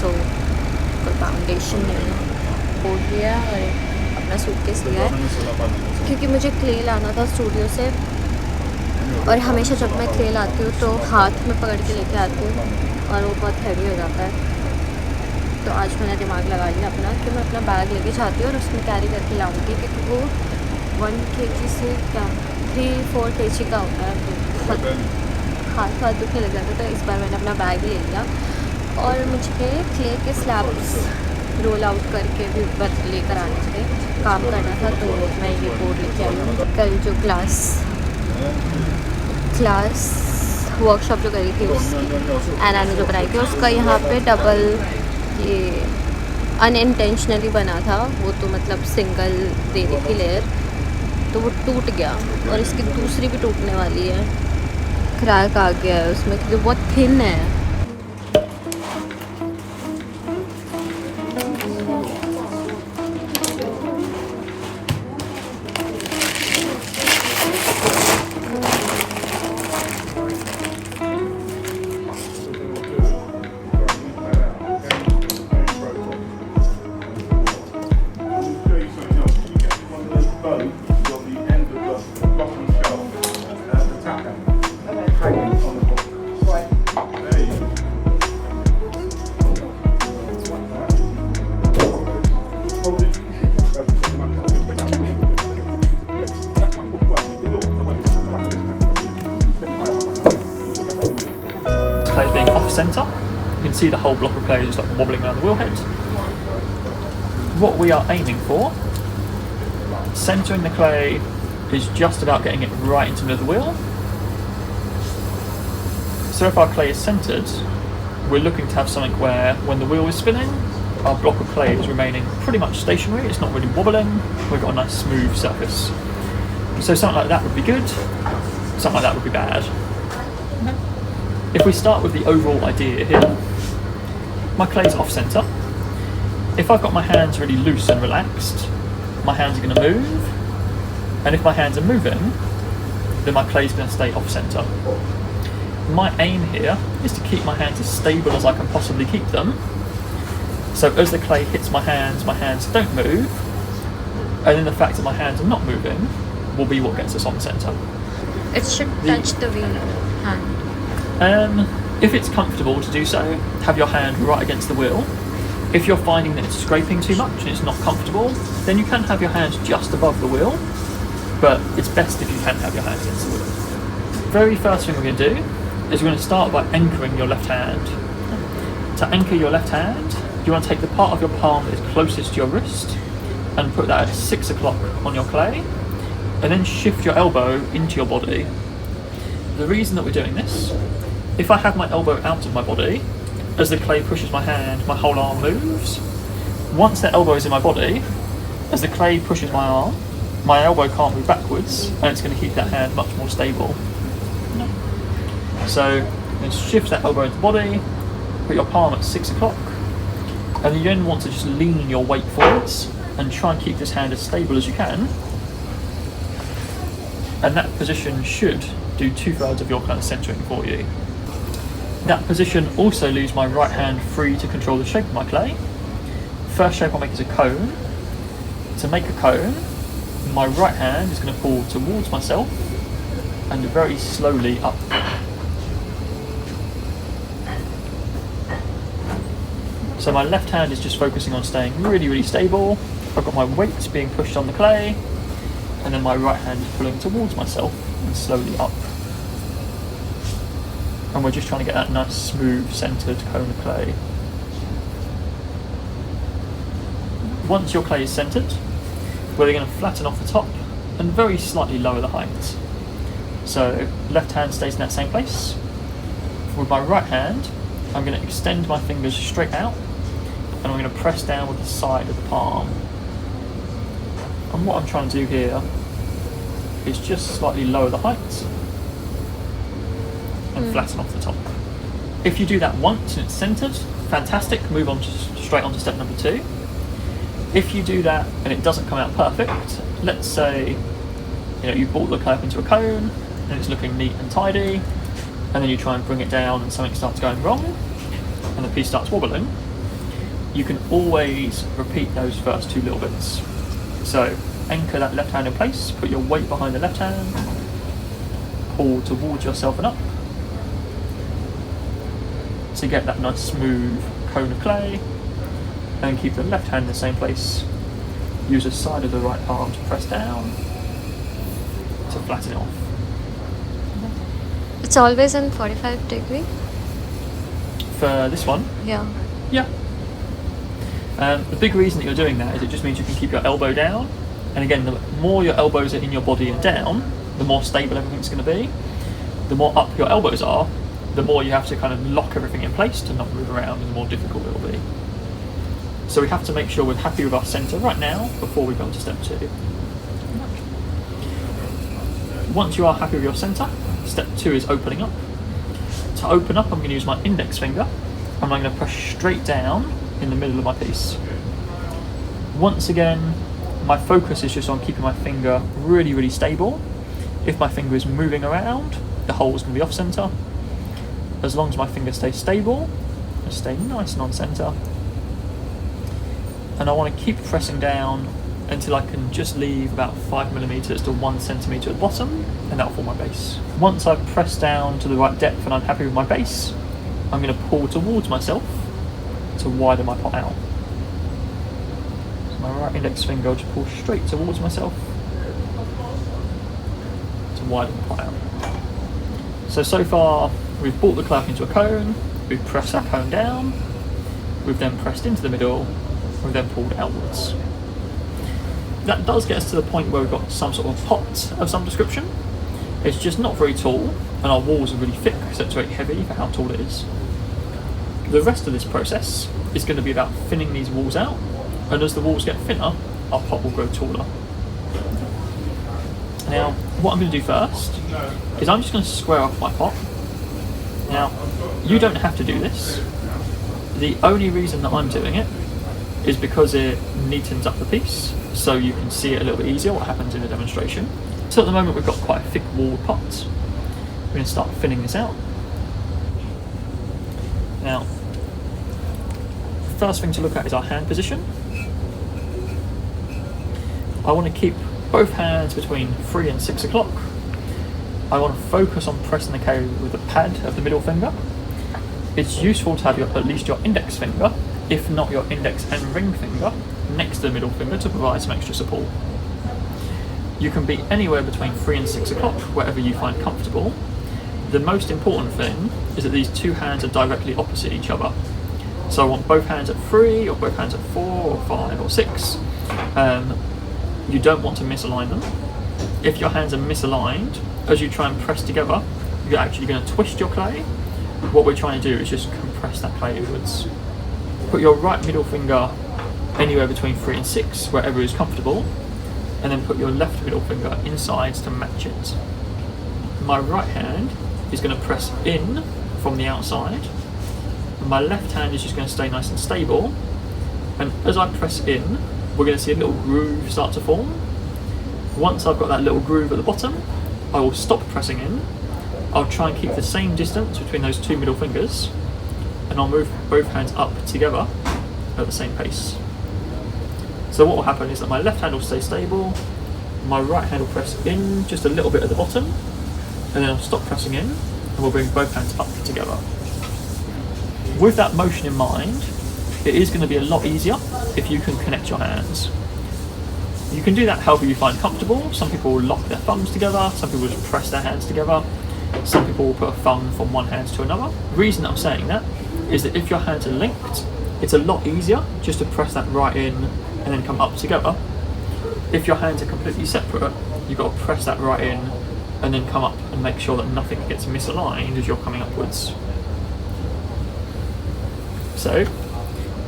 सो कोई फाउंडेशन नहीं हो गया और अपना सूटकेस लिया है क्योंकि मुझे क्ले लाना था स्टूडियो से और हमेशा जब मैं क्ले लाती हूँ तो हाथ में पकड़ के लेके आती हूँ और वो बहुत हैवी हो जाता है। तो आज मैंने दिमाग लगा लिया अपना कि मैं अपना बैग लेके जाती हूँ और उसमें कैरी करके लाऊंगी क्योंकि वो 1 kg से क्या 3-4 kg का होता है तो बहुत हाथ दुखने लग जाता है। तो इस बार मैंने अपना बैग ले लिया और मुझे क्ले के स्लैब्स रोल आउट करके भी लेकर आने थे, काम करना था तो मैं ये बोर्ड लेके आई हूँ। कल जो क्लास वर्कशॉप जो करी थी उसकी एना ने जो कराई थी उसका यहाँ पे डबल ये अनइंटेंशनली बना था, वो तो मतलब सिंगल दे दी थी लेयर तो वो टूट गया और इसकी दूसरी भी टूटने वाली है। क्रैक आ गया है उसमें क्योंकि बहुत थिन है। Being off centre, you can see the whole block of clay just like wobbling around the wheel head. What we are aiming for, centering the clay is just about getting it right into the middle of the wheel. So if our clay is centred, we're looking to have something where when the wheel is spinning, our block of clay is remaining pretty much stationary, it's not really wobbling, we've got a nice smooth surface. So something like that would be good, something like that would be bad. If we start with the overall idea here, my clay's off centre. If I've got my hands really loose and relaxed, my hands are going to move, and if my hands are moving, then my clay's going to stay off centre. My aim here is to keep my hands as stable as I can possibly keep them. So as the clay hits my hands don't move, and then the fact that my hands are not moving will be what gets us on centre. It should touch the wheel hand. If it's comfortable to do so, have your hand right against the wheel. If you're finding that it's scraping too much and it's not comfortable, then you can have your hands just above the wheel, but it's best if you can have your hands against the wheel. Very first thing we're going to do is we're going to start by anchoring your left hand. To anchor your left hand, you want to take the part of your palm that is closest to your wrist and put that at 6 o'clock on your clay, and then shift your elbow into your body. The reason that we're doing this, if I have my elbow out of my body, as the clay pushes my hand, my whole arm moves. Once that elbow is in my body, as the clay pushes my arm, my elbow can't move backwards, and it's going to keep that hand much more stable. So, then shift that elbow into the body, put your palm at 6 o'clock, and you then want to just lean your weight forwards and try and keep this hand as stable as you can. And that position should do 2/3 of your kind of centering for you. That position also leaves my right hand free to control the shape of my clay. First shape I'll make is a cone. To make a cone, my right hand is going to pull towards myself and very slowly up. So my left hand is just focusing on staying really, really stable. I've got my weight being pushed on the clay, and then my right hand is pulling towards myself and slowly up. And we're just trying to get that nice, smooth, centred cone of clay. Once your clay is centred, we're going to flatten off the top and very slightly lower the height. So left hand stays in that same place. With my right hand, I'm going to extend my fingers straight out, and I'm going to press down with the side of the palm. And what I'm trying to do here is just slightly lower the height and flatten off the top. If you do that once and it's centred, fantastic, move on straight on to step number 2. If you do that and it doesn't come out perfect, let's say you brought the clay up into a cone and it's looking neat and tidy, and then you try and bring it down and something starts going wrong and the piece starts wobbling, you can always repeat those first two little bits. So anchor that left hand in place, put your weight behind the left hand, pull towards yourself and up to get that nice smooth cone of clay, and keep the left hand in the same place. Use the side of the right palm to press down to flatten it off. It's always in 45 degree? For this one, Yeah. yeah. The big reason that you're doing that is it just means you can keep your elbow down, and again, the more your elbows are in your body and down, the more stable everything's going to be. The more up your elbows are, the more you have to kind of lock everything in place to not move around, and the more difficult it will be. So we have to make sure we're happy with our centre right now before we go on to step 2. Once you are happy with your centre, step 2 is opening up. To open up, I'm going to use my index finger, and I'm going to press straight down in the middle of my piece. Once again, my focus is just on keeping my finger really, really stable. If my finger is moving around, the hole is going to be off centre. As long as my finger stays stable, and stay nice and on centre. And I want to keep pressing down until I can just leave about 5mm to 1 centimetre at the bottom, and that'll form my base. Once I've pressed down to the right depth and I'm happy with my base, I'm going to pull towards myself to widen my pot out. So my right index finger, I'll just pull straight towards myself to widen the pot out. So far we've brought the clay up into a cone, we've pressed that cone down, we've then pressed into the middle, we've then pulled outwards. That does get us to the point where we've got some sort of pot of some description. It's just not very tall, and our walls are really thick, so it's very heavy for how tall it is. The rest of this process is going to be about thinning these walls out, and as the walls get thinner, our pot will grow taller. Now, what I'm going to do first is I'm just going to square off my pot. Now, you don't have to do this. The only reason that I'm doing it is because it neatens up the piece, so you can see it a little bit easier what happens in a demonstration. So at the moment we've got quite a thick walled pot. We're going to start thinning this out. Now, the first thing to look at is our hand position. I want to keep both hands between 3 and 6 o'clock. I want to focus on pressing the clay with the pad of the middle finger. It's useful to have at least your index finger, if not your index and ring finger, next to the middle finger to provide some extra support. You can be anywhere between 3 and 6 o'clock, wherever you find comfortable. The most important thing is that these two hands are directly opposite each other. So I want both hands at 3, or both hands at 4, or 5, or 6. You don't want to misalign them. If your hands are misaligned, as you try and press together, you're actually going to twist your clay. What we're trying to do is just compress that clay inwards. Put your right middle finger anywhere between 3 and 6, wherever is comfortable, and then put your left middle finger inside to match it. My right hand is going to press in from the outside, and my left hand is just going to stay nice and stable, and as I press in, we're going to see a little groove start to form. Once I've got that little groove at the bottom, I will stop pressing in. I'll try and keep the same distance between those two middle fingers, and I'll move both hands up together at the same pace. So what will happen is that my left hand will stay stable, my right hand will press in just a little bit at the bottom, and then I'll stop pressing in, and we'll bring both hands up together. With that motion in mind, it is going to be a lot easier if you can connect your hands. You can do that however you find comfortable. Some people will lock their thumbs together, some people just press their hands together, some people will put a thumb from one hand to another. The reason I'm saying that is that if your hands are linked, it's a lot easier just to press that right in and then come up together. If your hands are completely separate, you've got to press that right in and then come up and make sure that nothing gets misaligned as you're coming upwards. So,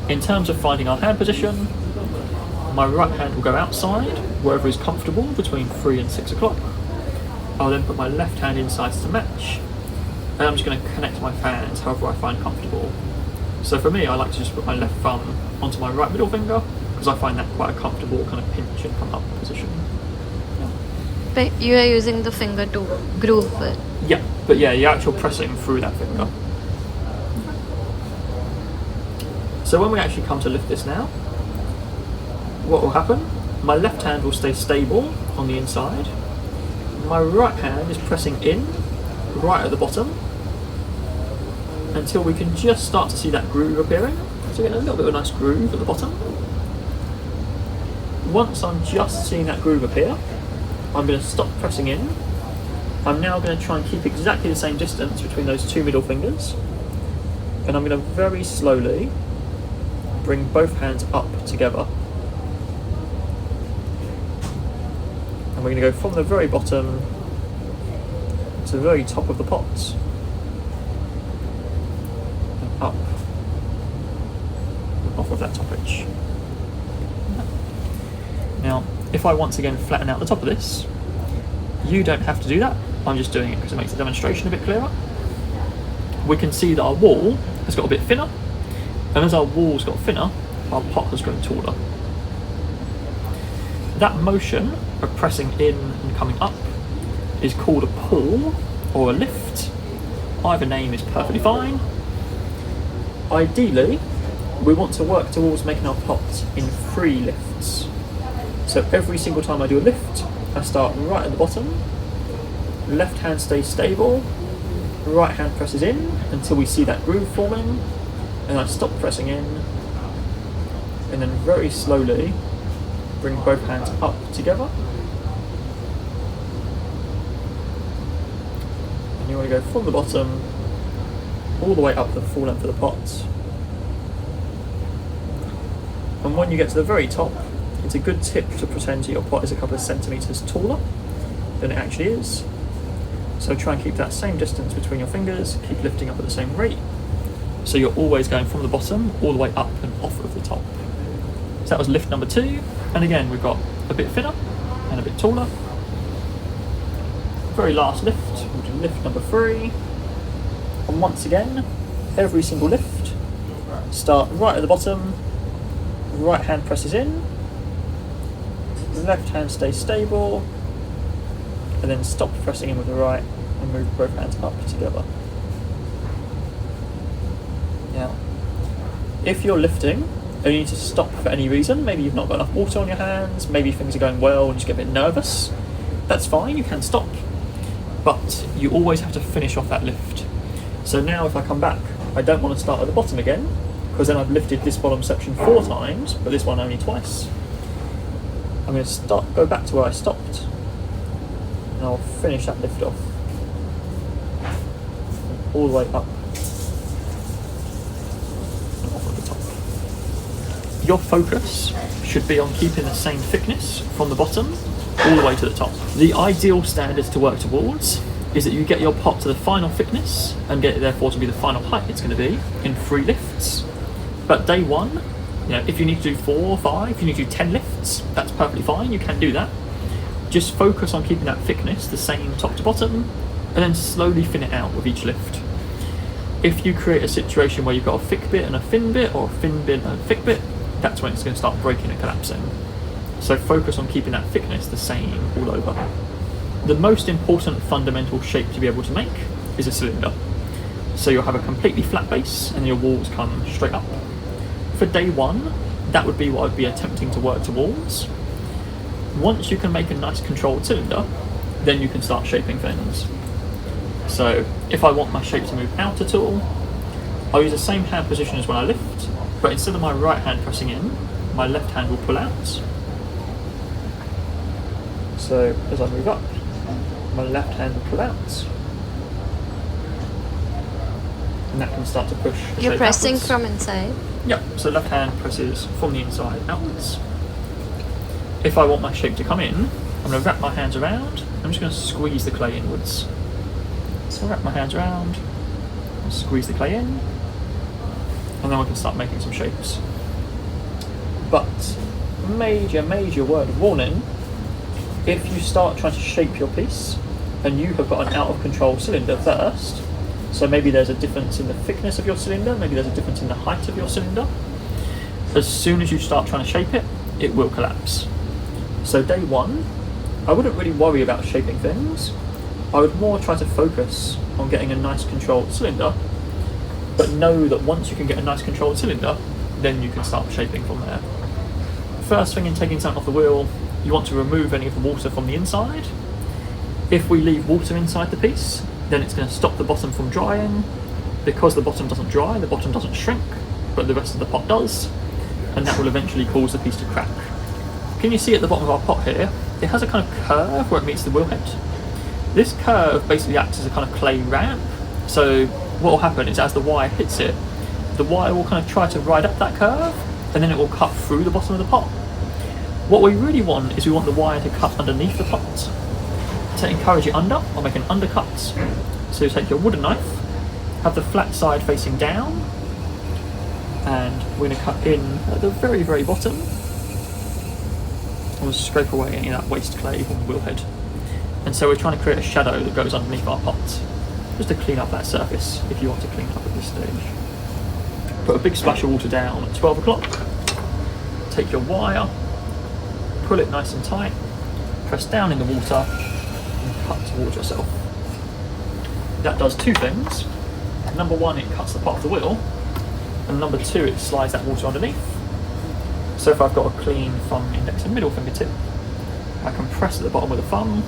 in terms of finding our hand position, my right hand will go outside, wherever is comfortable, between 3 and 6 o'clock. I'll then put my left hand inside to match, and I'm just going to connect my hands however I find comfortable. So for me, I like to just put my left thumb onto my right middle finger, because I find that quite a comfortable kind of pinch and come up position. Yeah. But you are using the finger to groove it. Yeah, but yeah, you're actually pressing through that finger. So when we actually come to lift this now, what will happen? My left hand will stay stable on the inside. My right hand is pressing in right at the bottom until we can just start to see that groove appearing. So getting a little bit of a nice groove at the bottom. Once I'm just seeing that groove appear, I'm going to stop pressing in. I'm now going to try and keep exactly the same distance between those two middle fingers, and I'm going to very slowly bring both hands up together. And we're going to go from the very bottom to the very top of the pot, and up and off of that top edge. Now, if I once again flatten out the top of this, you don't have to do that. I'm just doing it because it makes the demonstration a bit clearer. We can see that our wall has got a bit thinner, and as our wall's got thinner, our pot has grown taller. That motion of pressing in and coming up is called a pull or a lift. Either name is perfectly fine. Ideally, we want to work towards making our pot in 3 lifts. So every single time I do a lift, I start right at the bottom, left hand stays stable, right hand presses in until we see that groove forming, and I stop pressing in, and then very slowly bring both hands up together. And you want to go from the bottom all the way up the full length of the pot. And when you get to the very top, it's a good tip to pretend your pot is a couple of centimetres taller than it actually is. So try and keep that same distance between your fingers, keep lifting up at the same rate, so you're always going from the bottom all the way up and off of the top. So that was lift number 2, and again we've got a bit thinner and a bit taller. Very last lift, we'll do lift number 3, and once again, every single lift, start right at the bottom, right hand presses in, left hand stays stable, and then stop pressing in with the right and move both hands up together. Now, if you're lifting and you need to stop for any reason, maybe you've not got enough water on your hands, maybe things are going well and you just get a bit nervous, that's fine, you can stop. But you always have to finish off that lift. So now if I come back, I don't want to start at the bottom again, because then I've lifted this bottom section 4 times, but this one only twice. I'm going to go back to where I stopped, and I'll finish that lift off all the way up and off at the top. Your focus should be on keeping the same thickness from the bottom all the way to the top. The ideal standard to work towards is that you get your pot to the final thickness and get it therefore to be the final height it's going to be in 3 lifts. But day 1, if you need to do 4 or 5, if you need to do 10 lifts, that's perfectly fine, you can do that. Just focus on keeping that thickness the same top to bottom, and then slowly thin it out with each lift. If you create a situation where you've got a thick bit and a thin bit, or a thin bit and a thick bit, that's when it's going to start breaking and collapsing. So focus on keeping that thickness the same all over. The most important fundamental shape to be able to make is a cylinder. So you'll have a completely flat base and your walls come straight up. For day 1, that would be what I'd be attempting to work towards. Once you can make a nice controlled cylinder, then you can start shaping things. So if I want my shape to move out at all, I'll use the same hand position as when I lift, but instead of my right hand pressing in, my left hand will pull out. So as I move up, my left hand will pull out. And that can start to push. You're pressing outwards. from inside? Yep, so left hand presses from the inside outwards. If I want my shape to come in, I'm going to wrap my hands around, I'm just going to squeeze the clay inwards. So wrap my hands around, and squeeze the clay in, and then we can start making some shapes. But, major word of warning, if you start trying to shape your piece, and you have got an out of control cylinder first, so maybe there's a difference in the thickness of your cylinder, maybe there's a difference in the height of your cylinder, as soon as you start trying to shape it, it will collapse. So day 1, I wouldn't really worry about shaping things. I would more try to focus on getting a nice controlled cylinder, but know that once you can get a nice controlled cylinder, then you can start shaping from there. First thing in taking something off the wheel, you want to remove any of the water from the inside. If we leave water inside the piece, then it's going to stop the bottom from drying. Because the bottom doesn't dry, the bottom doesn't shrink, but the rest of the pot does, and that will eventually cause the piece to crack. Can you see at the bottom of our pot here, it has a kind of curve where it meets the wheel head. This curve basically acts as a kind of clay ramp, so what will happen is as the wire hits it, the wire will kind of try to ride up that curve, and then it will cut through the bottom of the pot. What we really want is we want the wire to cut underneath the pot. To encourage it under, I'll make an undercut. So you take your wooden knife, have the flat side facing down, and we're going to cut in at the very, very bottom. And we'll scrape away any of that waste clay from the wheel head. And so we're trying to create a shadow that goes underneath our pot, just to clean up that surface if you want to clean it up at this stage. Put a big splash of water down at 12 o'clock. Take your wire, pull it nice and tight, press down in the water, and cut towards yourself. That does two things. Number one, it cuts the pot off the wheel, and number two, it slides that water underneath. So if I've got a clean thumb, index and middle fingertip, I can press at the bottom with the thumb,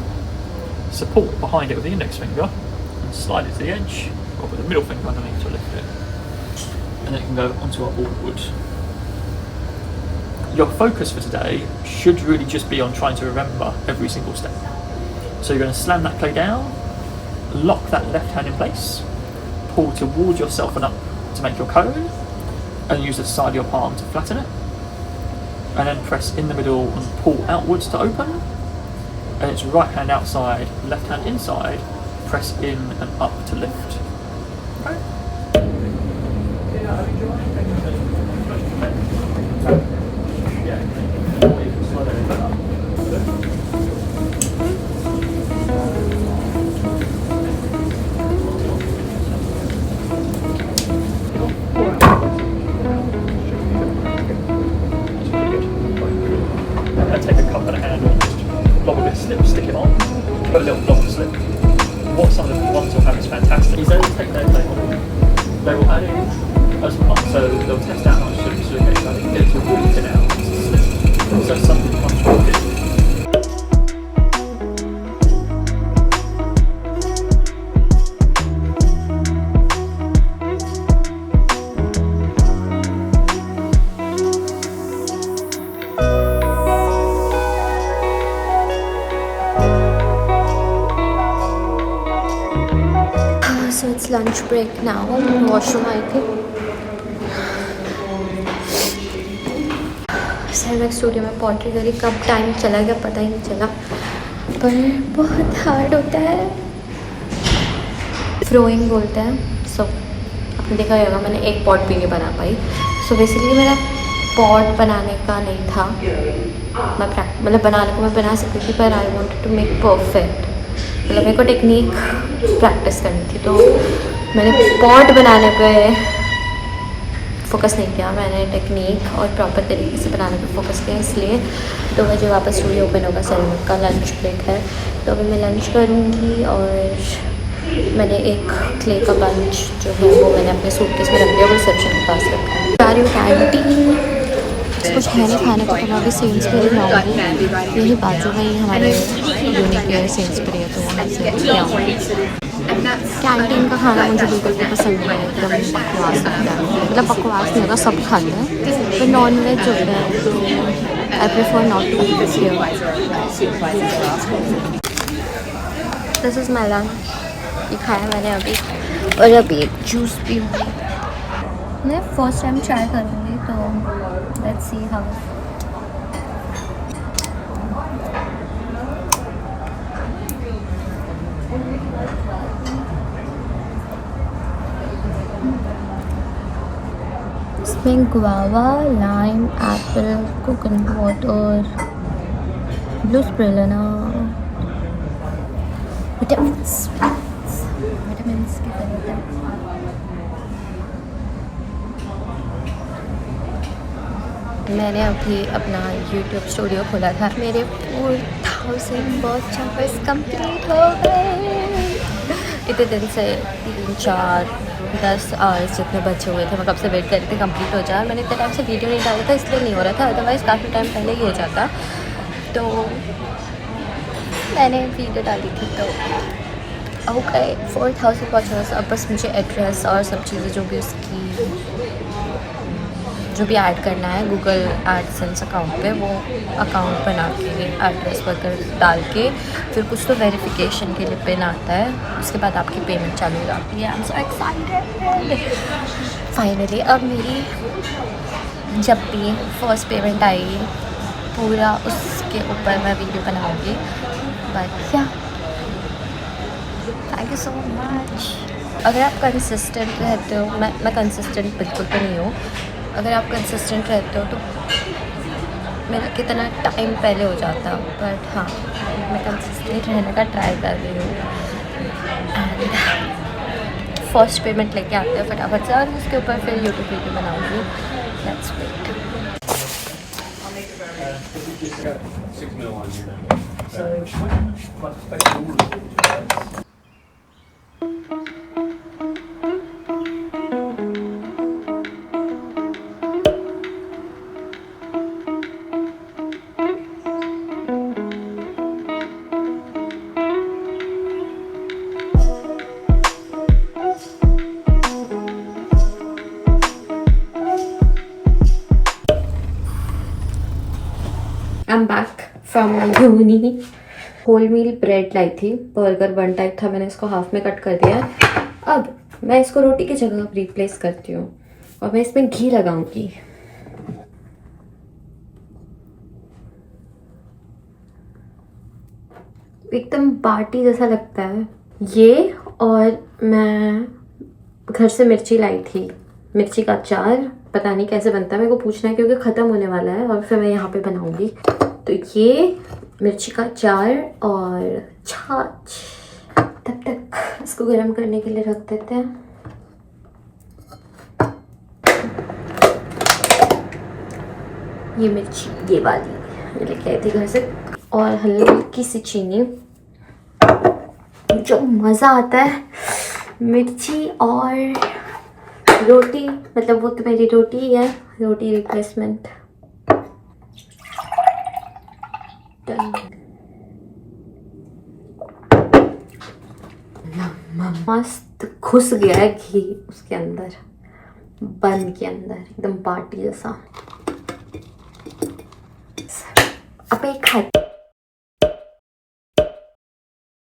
support behind it with the index finger, and slide it to the edge, or put the middle finger underneath to lift it. And then it can go onto our board. Your focus for today should really just be on trying to remember every single step. So you're going to slam that clay down, lock that left hand in place, pull towards yourself and up to make your cone, and use the side of your palm to flatten it, and then press in the middle and pull outwards to open, and it's right hand outside, left hand inside, press in and up to lift. Okay. Take a cup and a handle, just lob a bit of slip, stick it on, put a little blob of slip. What some of the ones will have is fantastic. Is they will take their clay on, they will add in as much, so they'll test out how much slip so they can get it to really thin out slip. So something much more good. So it's lunch break now. Washroom आई थी. सैरमेक studio में pottery करी. कब time चला गया पता ही नहीं चला, पर बहुत हार्ड होता है. फ्रोइंग बोलते हैं. सो आपने देखा होगा मैंने एक पॉट भी नहीं बना पाई. सो बेसिकली मेरा पॉट बनाने का नहीं था. मैं मतलब बनाने को मैं बना सकती थी, पर I wanted to make perfect. मतलब मेरे को टेक्निक प्रैक्टिस करनी थी, तो मैंने पॉट बनाने पे फोकस नहीं किया. मैंने टेक्निक और प्रॉपर तरीके से बनाने पे फोकस किया. इसलिए 2 बजे वापस स्टूडियो ओपन होगा. सैरमेक का लंच ब्रेक है, तो अभी मैं लंच करूँगी. और मैंने एक क्ले का बंच जो है वो मैंने अपने सूटकेस में रख दिया, वो रिसेप्शन के पास रखा है. सारी कैंटीन कुछ है नहीं खाने को, तो मैं अभी सेंसबरी जाऊँगी. यही बाजू में ही हमारे यूनिक है सेंसबरी है, तो वहाँ से आऊँगी. कैंटीन का खाना मुझे बिल्कुल भी पसंद नहीं है. एकदम बकवास लगता है. मतलब बकवास नहीं होता, सब खाते हैं, पर नॉन वेज होता है, तो I prefer not to eat here. This is my lunch. ये खाया मैंने अभी, और अभी एक जूस पीऊँगी. मैं फर्स्ट टाइम ट्राई करूँगी, तो लेट्स सी हाउ. इसमें guava, lime, apple, coconut water, blue spirulina, vitamins की ज़रूरत है. मैंने अभी अपना YouTube स्टूडियो खोला था. मेरे 4000 वॉच आवर्स कंप्लीट हो गए. इतने दिन से 3-4 10 आवर्स जितने बचे हुए थे, मैं कब से वेट कर रही थी कंप्लीट हो जाए। मैंने इतने टाइम से वीडियो नहीं डाला था इसलिए नहीं हो रहा था, अदरवाइज़ काफ़ी टाइम पहले ही हो जाता। तो मैंने वीडियो डाली थी तो ओके 4000 वॉचर्स। अब बस मुझे एड्रेस और सब चीज़ें जो भी उसकी जो भी ऐड करना है गूगल एडसेंस अकाउंट पे, वो अकाउंट बना के एड्रेस वगैरह डाल के फिर कुछ तो वेरिफिकेशन के लिए पिन आता है, उसके बाद आपकी पेमेंट चालू हो जाती है। I am so excited. Finally अब मेरी जब भी फर्स्ट पेमेंट आएगी पूरा उसके ऊपर मैं वीडियो बनाऊँगी। बट या थैंक यू सो मच। अगर आप कंसिस्टेंट रहते हो, मैं कंसिस्टेंट बिल्कुल भी नहीं हूँ। अगर आप कंसिस्टेंट रहते हो तो मेरा कितना टाइम पहले हो जाता, बट हाँ मैं कंसिस्टेंट रहने का ट्राई कर रही हूँ। एंड फर्स्ट पेमेंट लेके आते हैं फटाफट से और उसके ऊपर फिर यूट्यूब वीडियो बनाऊँगी। Let's wait. I am back from uni. Whole meal bread लाई थी, बर्गर बन टाइप था, मैंने इसको हाफ में कट कर दिया है। अब मैं इसको रोटी की जगह रिप्लेस करती हूँ और मैं इसमें घी लगाऊंगी। एकदम बाटी जैसा लगता है ये। और मैं घर से मिर्ची लाई थी, मिर्ची का अचार, पता नहीं कैसे बनता है, मेरे को पूछना है क्योंकि ख़त्म होने वाला है और फिर मैं यहाँ पे बनाऊंगी। तो ये मिर्ची का अचार और छाछ। तब तक इसको गर्म करने के लिए रख देते हैं। ये मिर्ची ये वाली लेके आई थी घर से, और हल्की सी चीनी। जो मज़ा आता है मिर्ची और रोटी, मतलब वो तो मेरी रोटी ही है, रोटी रिप्लेसमेंट। मस्त घुस गया है घी उसके अंदर, बन के अंदर एकदम बाटी जैसा। अब एक